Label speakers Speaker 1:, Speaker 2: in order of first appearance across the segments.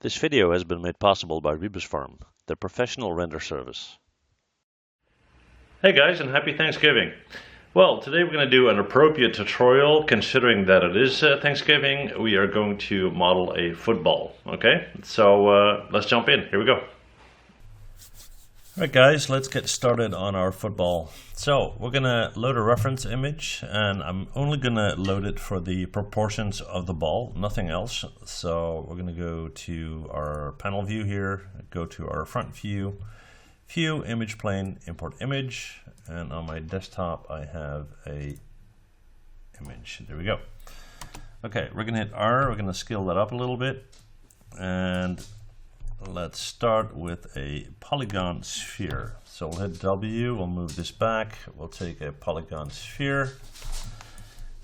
Speaker 1: This video has been made possible by Rebus Farm, the professional render service. Hey guys, and happy Thanksgiving. Well, today we're going to do an appropriate tutorial considering that it is Thanksgiving. We are going to model a football, okay? So let's jump in. Here we go. Alright guys, let's get started on our football. So we're going to load a reference image, and I'm only going to load it for the proportions of the ball, nothing else. So we're going to go to our panel view here, go to our front view, view, image plane, import image, and on my desktop I have a image. There we go. Okay, we're going to hit R, we're going to scale that up a little bit, and let's start with a polygon sphere. So we'll hit W, we'll move this back, we'll take a polygon sphere,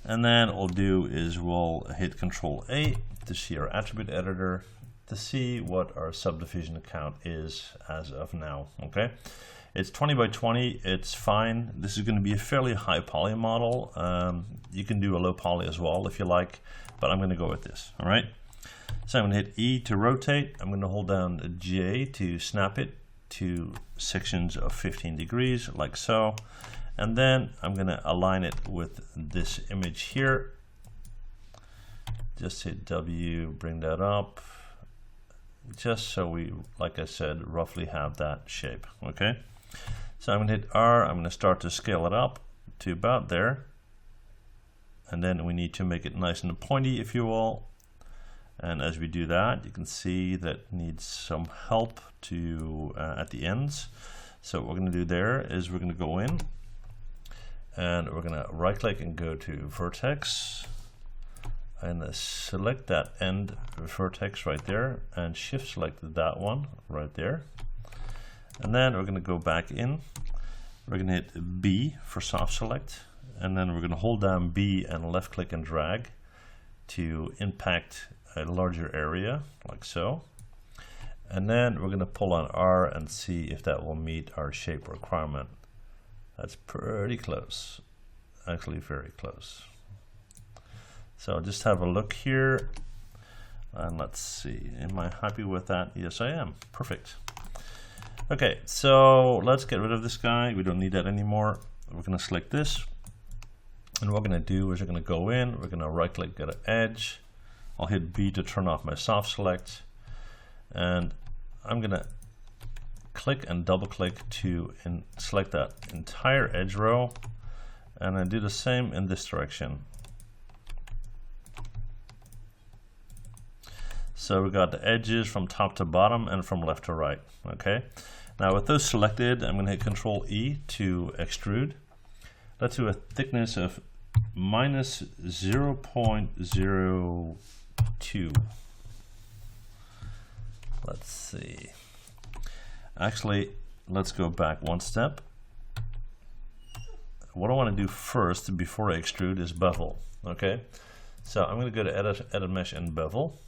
Speaker 1: and then what we'll do is we'll hit Control A to see our attribute editor to see what our subdivision count is as of now. Okay, it's 20 by 20, it's fine. This is going to be a fairly high poly model. You can do a low poly as well if you like, but I'm going to go with this. All right. So I'm going to hit E to rotate. I'm going to hold down J to snap it to sections of 15 degrees, like so. And then I'm going to align it with this image here. Just hit W, bring that up, just so we, like I said, roughly have that shape. Okay. So I'm going to hit R. I'm going to start to scale it up to about there. And then we need to make it nice and pointy, if you will. And as we do that, you can see that it needs some help to at the ends. So what we're going to do there is we're going to go in and we're going to right click and go to vertex and select that end vertex right there and shift select that one right there. And then we're going to go back in. We're going to hit B for soft select, and then we're going to hold down B and left click and drag to impact a larger area, like so. And then we're going to pull on R and see if that will meet our shape requirement. That's pretty close, actually very close. So just have a look here and let's see, am I happy with that? Yes, I am. Perfect. Okay, so let's get rid of this guy. We don't need that anymore. We're going to select this, and what we're going to do is we're going to go in, we're going to right click, get an edge. I'll hit B to turn off my soft select, and I'm going to click and double click to select that entire edge row, and I do the same in this direction. So we got the edges from top to bottom and from left to right. Okay, now with those selected, I'm going to hit Control E to extrude. Let's do a thickness of minus 0.02. Let's see. Actually, let's go back one step. What I want to do first before I extrude is bevel. Okay, so I'm going to go to edit mesh and bevel.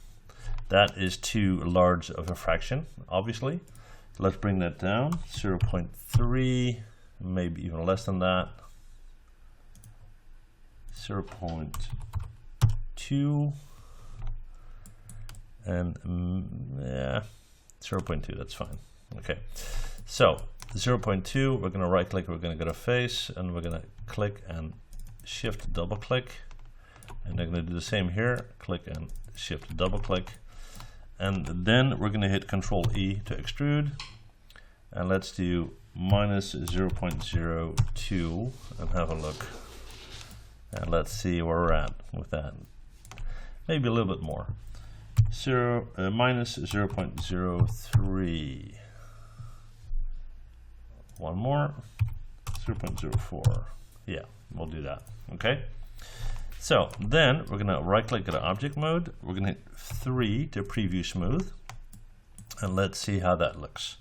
Speaker 1: That is too large of a fraction, obviously. Let's bring that down, 0.3, maybe even less than that. 0.2, and yeah, 0.2, that's fine. Okay, so 0.2, we're going to right click, we're going to go to face, and we're going to click and shift double click, and I'm going to do the same here, click and shift double click, and then we're going to hit Control E to extrude, and let's do minus 0.02 and have a look. And let's see where we're at with that. Maybe a little bit more. Minus 0.03. One more. 0.04. Yeah, we'll do that. Okay. So then we're going to right click at object mode. We're going to hit 3 to preview smooth. And let's see how that looks.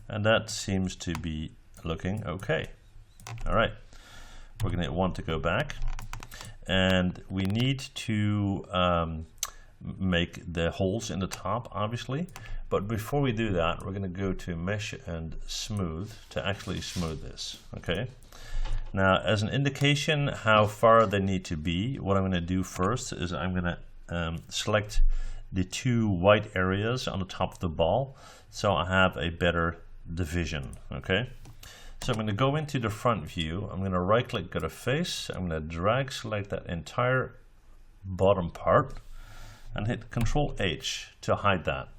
Speaker 1: And that seems to be looking okay. All right. We're going to hit 1 to go back. And we need to make the holes in the top, obviously. But before we do that, we're going to go to Mesh and Smooth to actually smooth this. Okay. Now, as an indication how far they need to be, what I'm going to do first is I'm going to select the two white areas on the top of the ball, so I have a better division. Okay, so I'm going to go into the front view. I'm going to right click, go to face. I'm going to drag select that entire bottom part and hit Control H to hide that.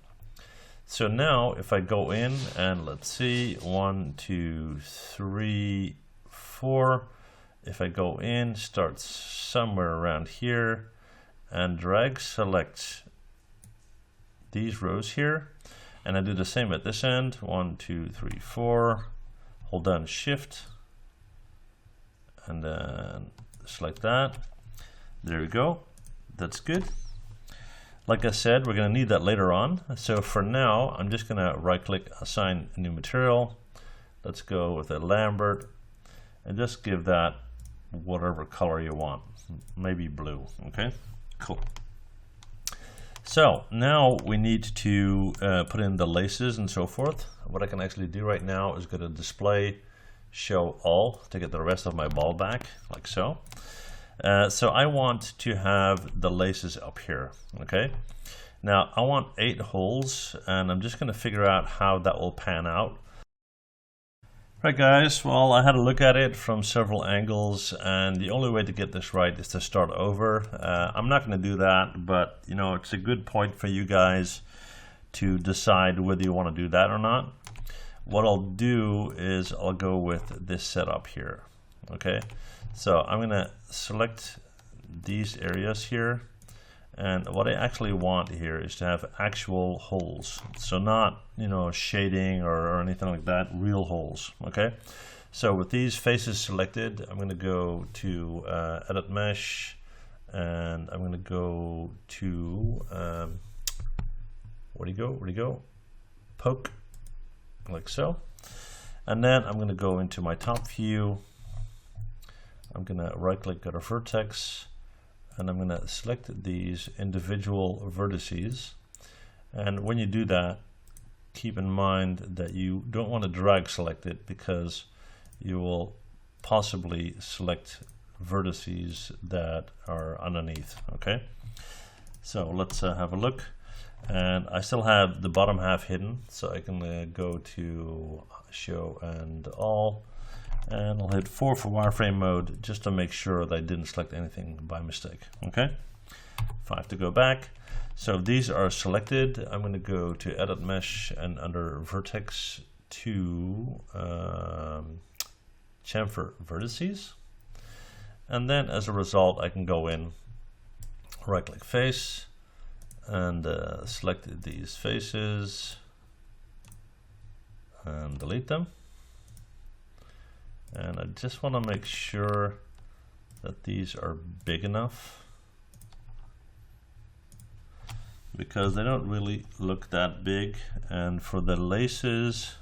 Speaker 1: So now if I go in and let's see, 1, 2, 3, 4. If I go in, start somewhere around here and drag select these rows here, and I do the same at this end. 1, 2, 3, 4. Hold down Shift and then select that. There we go. That's good. Like I said, we're going to need that later on. So for now, I'm just going to right click, assign a new material. Let's go with a Lambert and just give that whatever color you want, maybe blue. Okay, cool. So now we need to put in the laces and so forth. What I can actually do right now is go to display, show all to get the rest of my ball back, like so. So I want to have the laces up here. Okay, now I want 8 holes, and I'm just going to figure out how that will pan out. Right guys, well, I had a look at it from several angles, and the only way to get this right is to start over. I'm not going to do that, but you know, it's a good point for you guys to decide whether you want to do that or not. What I'll do is I'll go with this setup here. Okay, so I'm going to select these areas here, and what I actually want here is to have actual holes, so not, you know, shading or anything like that, real holes. Okay, so with these faces selected, I'm going to go to Edit Mesh, and I'm going to go to where'd he go? Poke, like so, and then I'm going to go into my top view. I'm going to right click, go to vertex, and I'm going to select these individual vertices. And when you do that, keep in mind that you don't want to drag select it, because you will possibly select vertices that are underneath. Okay, so let's have a look. And I still have the bottom half hidden, so I can go to show and all, and I'll hit 4 for wireframe mode just to make sure that I didn't select anything by mistake. Okay, 5 to go back. So these are selected. I'm going to go to Edit Mesh, and under Vertex to chamfer vertices, and then as a result I can go in, right click face, and select these faces and delete them. And I just want to make sure that these are big enough, because they don't really look that big. And for the laces,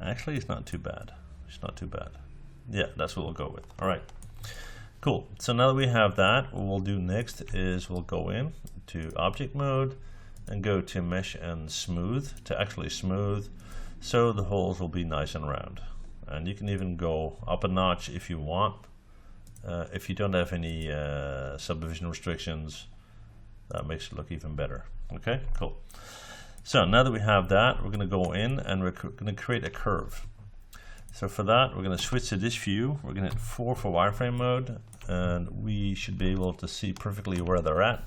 Speaker 1: actually it's not too bad. It's not too bad. Yeah, that's what we'll go with. All right, cool. So now that we have that, what we'll do next is we'll go in to object mode and go to mesh and smooth to actually smooth, so the holes will be nice and round. And you can even go up a notch if you want, if you don't have any subdivision restrictions. That makes it look even better. Okay, cool. So now that we have that, we're going to go in and we're going to create a curve. So for that, we're going to switch to this view. We're going to hit 4 for wireframe mode, and we should be able to see perfectly where they're at.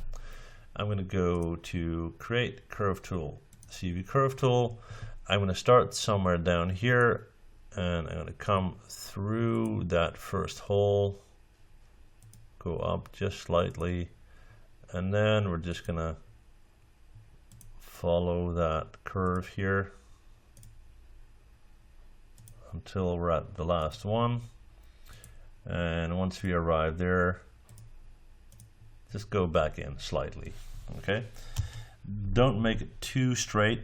Speaker 1: I'm going to go to create curve tool, CV curve tool. I'm going to start somewhere down here, and I'm going to come through that first hole, go up just slightly, and then we're just going to follow that curve here until we're at the last one. And once we arrive there, just go back in slightly. Okay, don't make it too straight.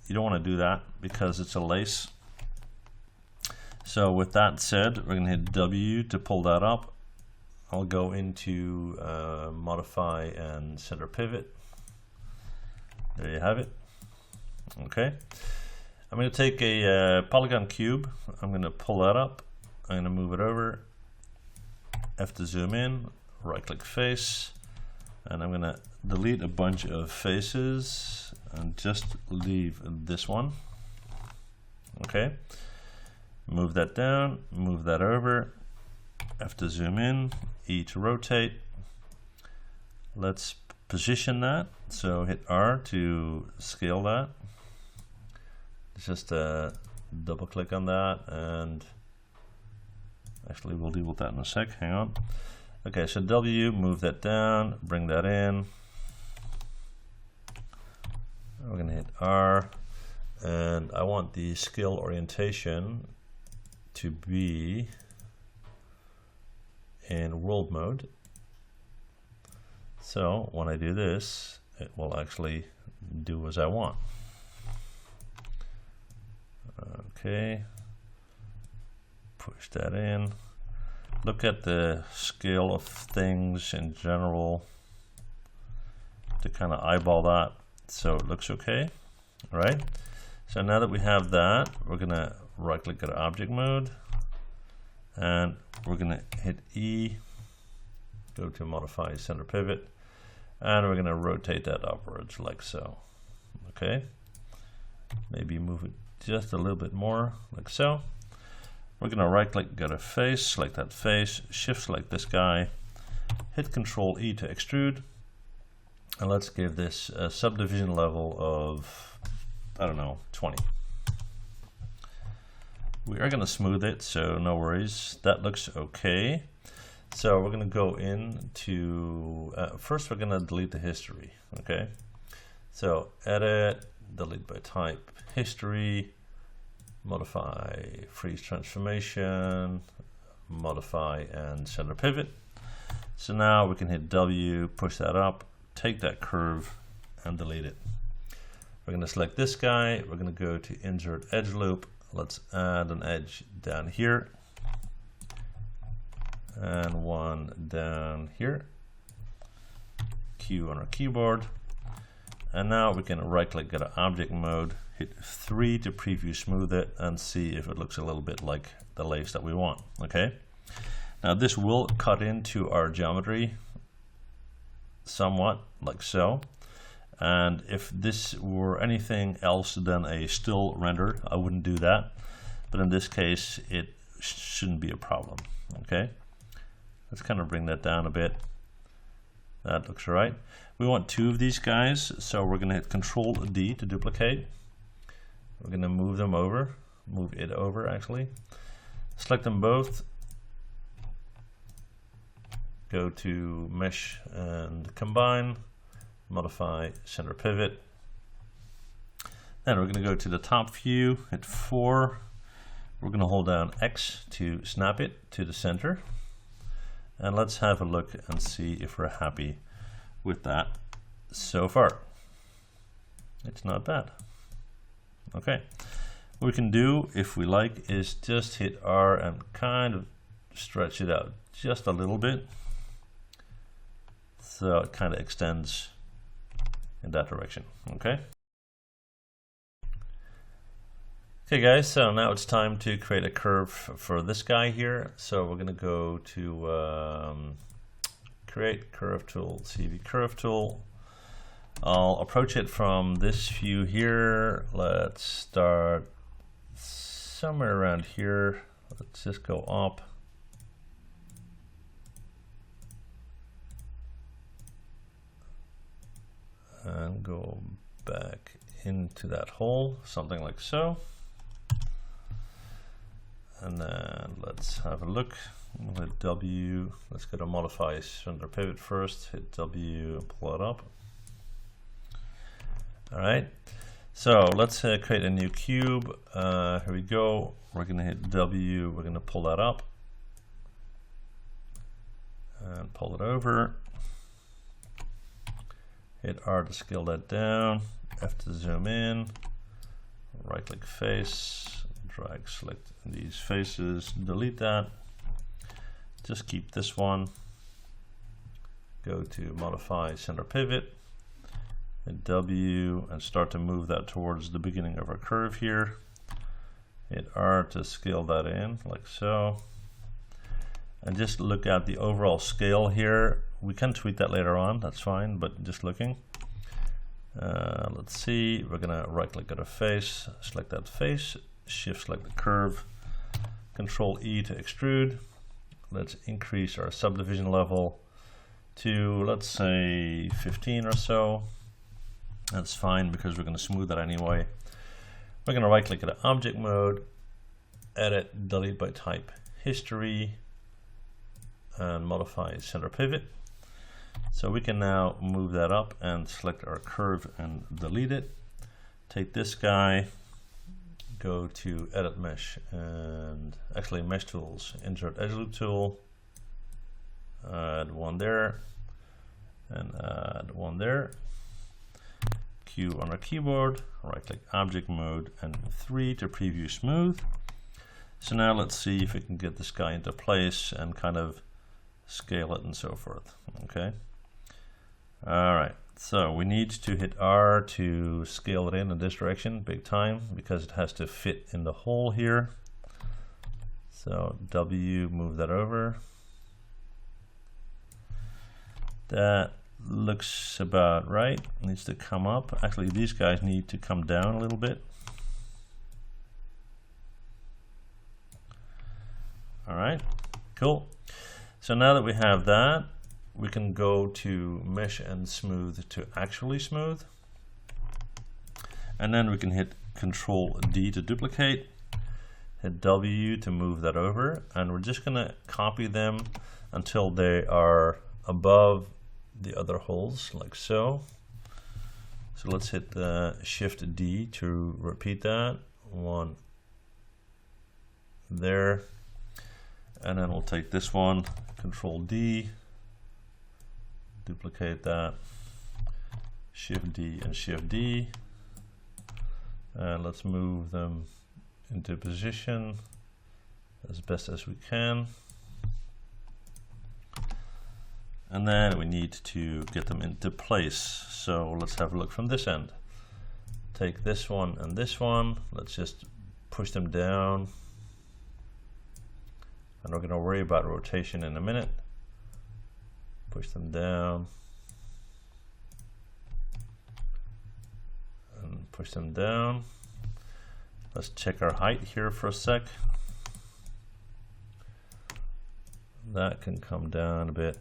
Speaker 1: You don't want to do that because it's a lace. So with that said, we're going to hit W to pull that up. I'll go into modify and center pivot. There you have it. Okay, I'm going to take a polygon cube. I'm going to pull that up. I'm going to move it over. F to zoom in. Right click face. And I'm gonna delete a bunch of faces and just leave this one. Okay, move that down, move that over. Have to zoom in, E to rotate. Let's position that, so hit R to scale that. Just double click on that, and actually we'll deal with that in a sec, hang on. Okay, so W, move that down, bring that in. We're gonna hit R, and I want the scale orientation to be in world mode. So when I do this, it will actually do as I want. Okay, push that in. Look at the scale of things in general to kind of eyeball that so it looks okay. All right, so now that we have that, we're gonna right click at object mode, and we're gonna hit E, go to modify center pivot, and we're gonna rotate that upwards like so. Okay, maybe move it just a little bit more like so. We're gonna right click, go to face, select that face, shift select this guy, hit Control E to extrude, and let's give this a subdivision level of, I don't know, 20. We are gonna smooth it, so no worries, that looks okay. So we're gonna go into, first we're gonna delete the history, okay? So edit, delete by type, history, modify freeze transformation, modify and center pivot. So now we can hit W, push that up, take that curve and delete it. We're going to select this guy, we're going to go to insert edge loop, let's add an edge down here and one down here, Q on our keyboard, and now we can right click, go to object mode, hit 3 to preview smooth it and see if it looks a little bit like the lace that we want. Okay, now this will cut into our geometry somewhat like so, and if this were anything else than a still render, I wouldn't do that, but in this case it shouldn't be a problem. Okay, let's kind of bring that down a bit. That looks right. We want 2 of these guys, so we're going to hit Control D to duplicate. We're going to move them over, move it over actually. Select them both, go to Mesh and Combine, modify center pivot. Then we're going to go to the top view, hit 4. We're going to hold down X to snap it to the center. And let's have a look and see if we're happy with that so far. It's not bad. Okay, what we can do if we like is just hit R and kind of stretch it out just a little bit so it kind of extends in that direction. Okay, guys, so now it's time to create a curve for this guy here. So we're going to go to create curve tool, CV curve tool. I'll approach it from this view here. Let's start somewhere around here. Let's just go up. And go back into that hole, something like so. And then let's have a look. We'll hit W. Let's go to modify center pivot first. Hit W and pull it up. All right, so let's create a new cube. Here we go. We're going to hit W. We're going to pull that up and pull it over. Hit R to scale that down. F to zoom in. Right click face. Drag select these faces. Delete that. Just keep this one. Go to modify center pivot. Hit W and start to move that towards the beginning of our curve here. Hit R to scale that in like so. And just look at the overall scale here. we can tweak that later on, that's fine, but just looking. Let's see, we're gonna right click at a face, select that face, shift select the curve, Control E to extrude. Let's increase our subdivision level to, let's say, 15 or so. That's fine because we're going to smooth that anyway. We're going to right click at object mode, edit, delete by type, history, and modify center pivot. So we can now move that up and select our curve and delete it. Take this guy, go to edit mesh, and actually mesh tools, insert edge loop tool, add one there, and add one there. Q on our keyboard, right click object mode, and 3 to preview smooth. So now let's see if we can get this guy into place and kind of scale it and so forth. Okay. All right. So we need to hit R to scale it in this direction, big time, because it has to fit in the hole here. So W, move that over. That looks about right. Needs to come up. Actually, these guys need to come down a little bit. All right, cool. So now that we have that, we can go to mesh and smooth to actually smooth. And then we can hit Control D to duplicate, hit W to move that over, and we're just gonna copy them until they are above the other holes, like so. So let's hit Shift D to repeat that. One there. And then we'll take this one, Control D, duplicate that, Shift D and Shift D, and let's move them into position as best as we can. And then we need to get them into place. So let's have a look from this end. Take this one and this one, let's just push them down. And we're going to worry about rotation in a minute. Push them down. And push them down. Let's check our height here for a sec. That can come down a bit.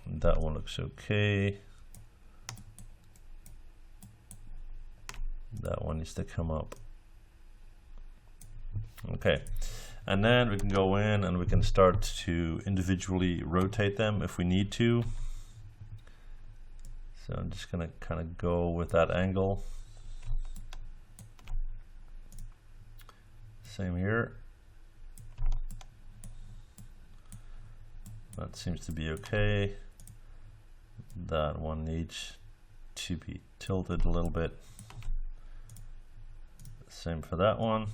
Speaker 1: That one looks okay. That one needs to come up. Okay. And then we can go in and we can start to individually rotate them if we need to. So I'm just going to kind of go with that angle. Same here. That seems to be okay. That one needs to be tilted a little bit. Same for that one.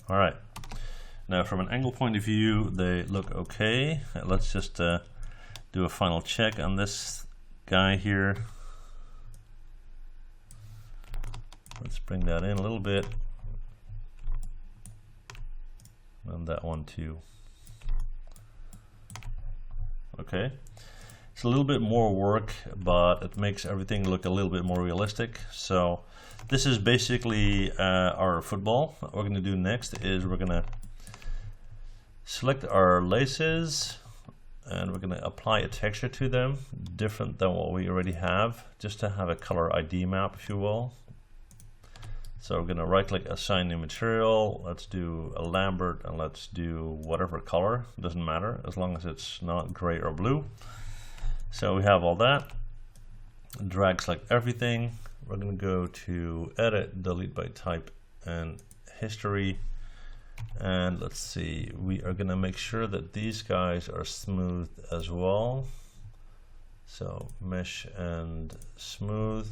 Speaker 1: All right, now from an angle point of view, they look okay. Let's just do a final check on this guy here. Let's bring that in a little bit. And that one too. Okay, it's a little bit more work, but it makes everything look a little bit more realistic. So this is basically our football. What we're going to do next is we're going to select our laces and we're going to apply a texture to them different than what we already have, just to have a color ID map, if you will. So we're going to right click, assign new material. Let's do a Lambert and let's do whatever color, doesn't matter as long as it's not gray or blue. So we have all that. Drag select everything. We're going to go to edit, delete by type, and history. And let's see, we are going to make sure that these guys are smooth as well. So mesh and smooth.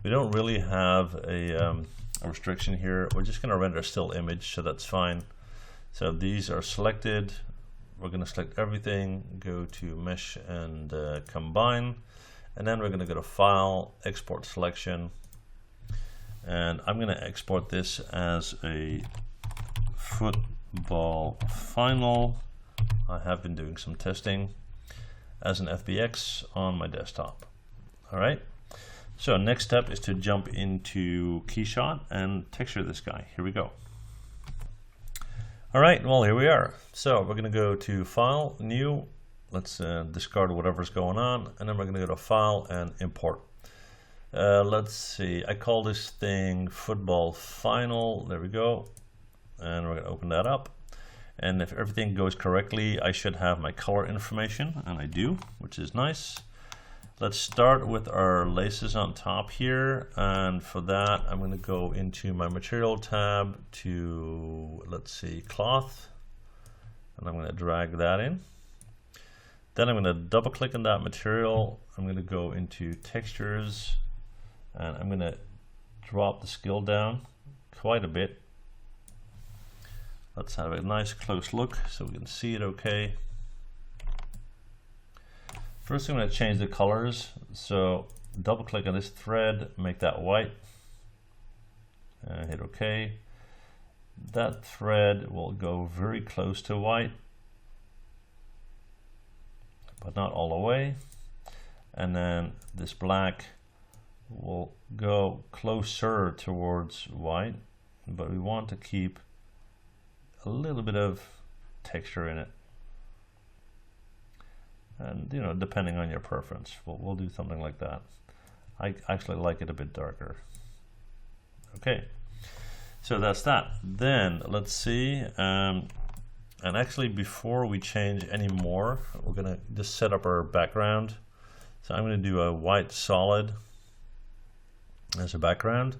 Speaker 1: We don't really have a restriction here. We're just going to render a still image, so that's fine. So these are selected. We're going to select everything, go to mesh and combine. And then we're going to go to File, Export Selection. and I'm going to export this as a football final. I have been doing some testing as an FBX on my desktop. All right, so next step is to jump into Keyshot and texture this guy. Here we go. All right, well, here we are. So we're going to go to File, New. Let's discard whatever's going on, and then we're going to go to File and Import. Let's see, I call this thing Football Final. There we go. And we're going to open that up. And if everything goes correctly, I should have my color information, and I do, which is nice. Let's start with our laces on top here, and for that I'm going to go into my material tab to, let's see, cloth, and I'm going to drag that in. Then I'm going to double click on that material. I'm going to go into textures, and I'm going to drop the scale down quite a bit. Let's have a nice close look so we can see it okay. First I'm going to change the colors, so double click on this thread, make that white, and hit OK. That thread will go very close to white, but not all the way. And then this black will go closer towards white, but we want to keep a little bit of texture in it. And you know, depending on your preference, we'll do something like that. I actually like it a bit darker. Okay, so that's that. Then let's see, and actually before we change any more, we're gonna just set up our background. So I'm gonna do a white solid as a background.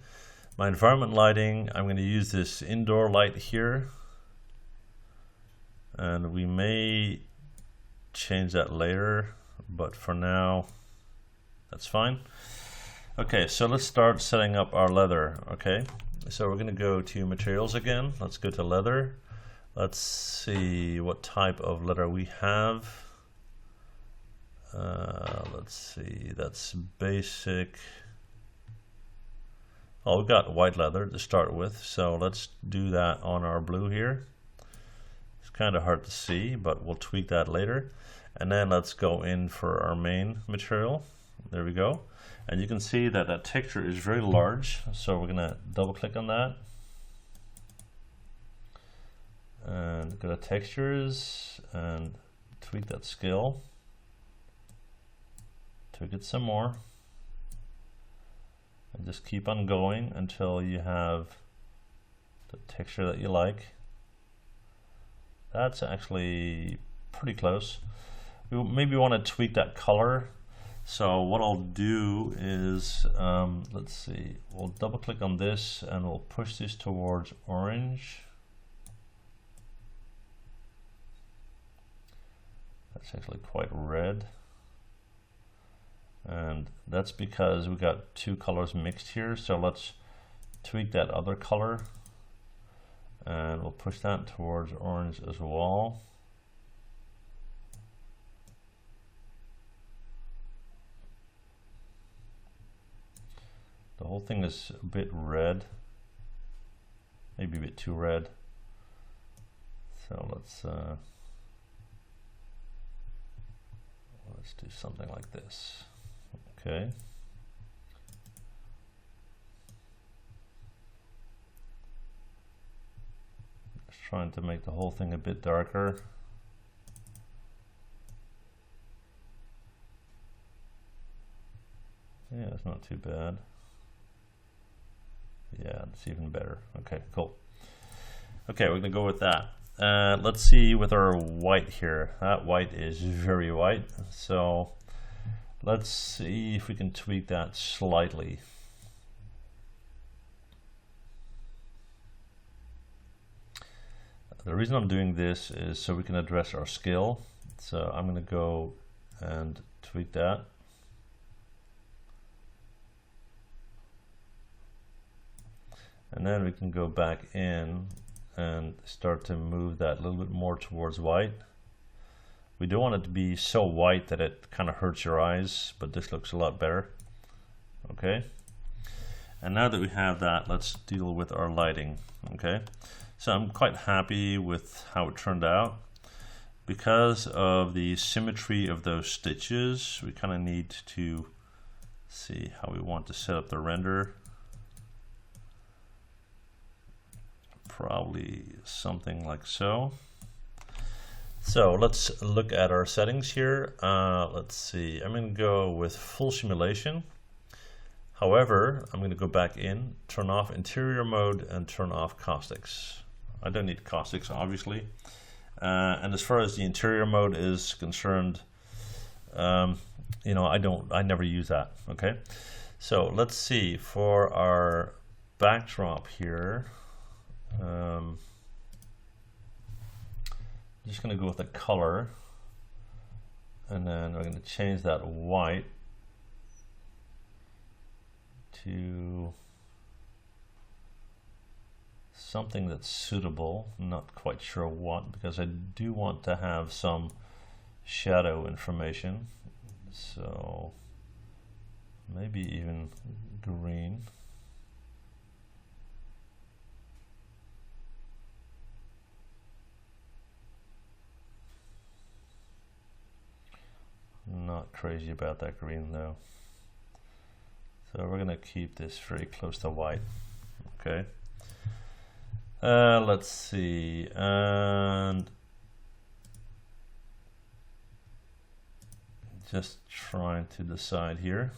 Speaker 1: My environment lighting, I'm gonna use this indoor light here, and we may change that later, but for now that's fine. Okay, so let's start setting up our leather. Okay, so we're going to go to materials again. Let's go to leather. Let's see what type of leather we have. Let's see, that's basic. Oh, we've got white leather to start with, so let's do that on our blue here. It's kind of hard to see, but we'll tweak that later. And then let's go in for our main material. There we go. And you can see that that texture is very large. So we're going to double click on that. And go to textures and tweak that scale. Tweak it some more. And just keep on going until you have the texture that you like. That's actually pretty close. We maybe want to tweak that color. So what I'll do is, let's see, we'll double click on this and we'll push this towards orange. That's actually quite red. And that's because we got two colors mixed here. So let's tweak that other color. And we'll push that towards orange as well. The whole thing is a bit red, maybe a bit too red. So let's do something like this. Okay. Just trying to make the whole thing a bit darker. Yeah, it's not too bad. Yeah, it's even better. Okay, cool. Okay, we're gonna go with that. Let's see with our white here. That white is very white. So let's see if we can tweak that slightly. The reason I'm doing this is so we can address our scale. So I'm gonna go and tweak that. And then we can go back in and start to move that a little bit more towards white. We don't want it to be so white that it kind of hurts your eyes, but this looks a lot better. Okay. And now that we have that, let's deal with our lighting. Okay, so I'm quite happy with how it turned out. Because of the symmetry of those stitches, we kind of need to see how we want to set up the render. Probably something like so. So let's look at our settings here. Let's see, I'm going to go with full simulation. However, I'm going to go back in, turn off interior mode and turn off caustics. I don't need caustics, obviously. And as far as the interior mode is concerned, you know, I never use that. Okay, so let's see for our backdrop here. I'm just going to go with the color, and then we're going to change that white to something that's suitable. I'm not quite sure what, because I do want to have some shadow information, so maybe even green. Not crazy about that green though. So we're gonna keep this very close to white. Okay. Let's see, and just trying to decide here.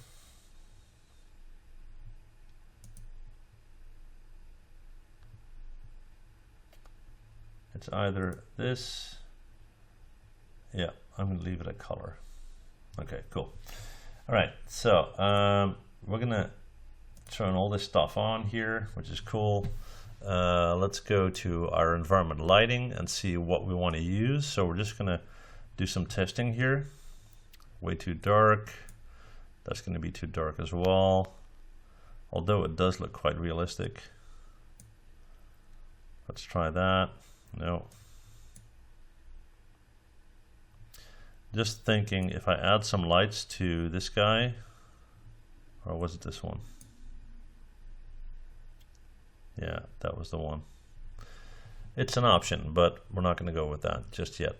Speaker 1: It's either this, yeah, I'm gonna leave it a color. Okay, cool. All right, so we're gonna turn all this stuff on here, which is cool. Let's go to our environment lighting and see what we want to use. So we're just gonna do some testing here. Way too dark. That's gonna be too dark as well, although it does look quite realistic. Let's try that. No. Just thinking, if I add some lights to this guy, or was it this one? Yeah, that was the one. It's an option, but we're not going to go with that just yet.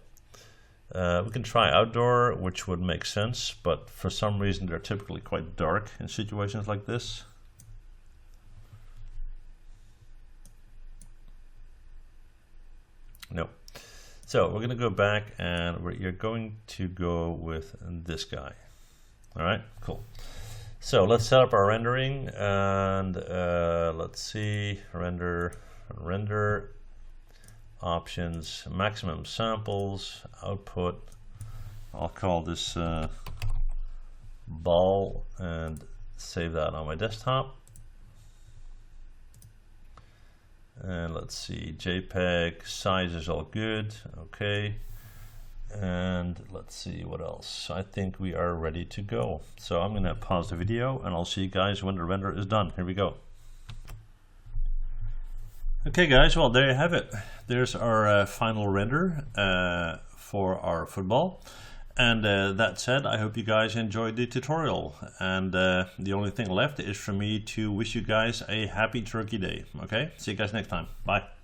Speaker 1: We can try outdoor, which would make sense, but for some reason they're typically quite dark in situations like this. No. So we're going to go back, and you're going to go with this guy. All right, cool. So let's set up our rendering, and let's see, render options, maximum samples, output. I'll call this ball and save that on my desktop. And let's see, JPEG size is all good. Okay, and let's see what else. I think we are ready to go. So I'm gonna pause the video and I'll see you guys when the render is done. Here we go. Okay guys, well there you have it. There's our final render for our football. And that said, I hope you guys enjoyed the tutorial. And the only thing left is for me to wish you guys a happy Turkey Day. Okay, see you guys next time. Bye.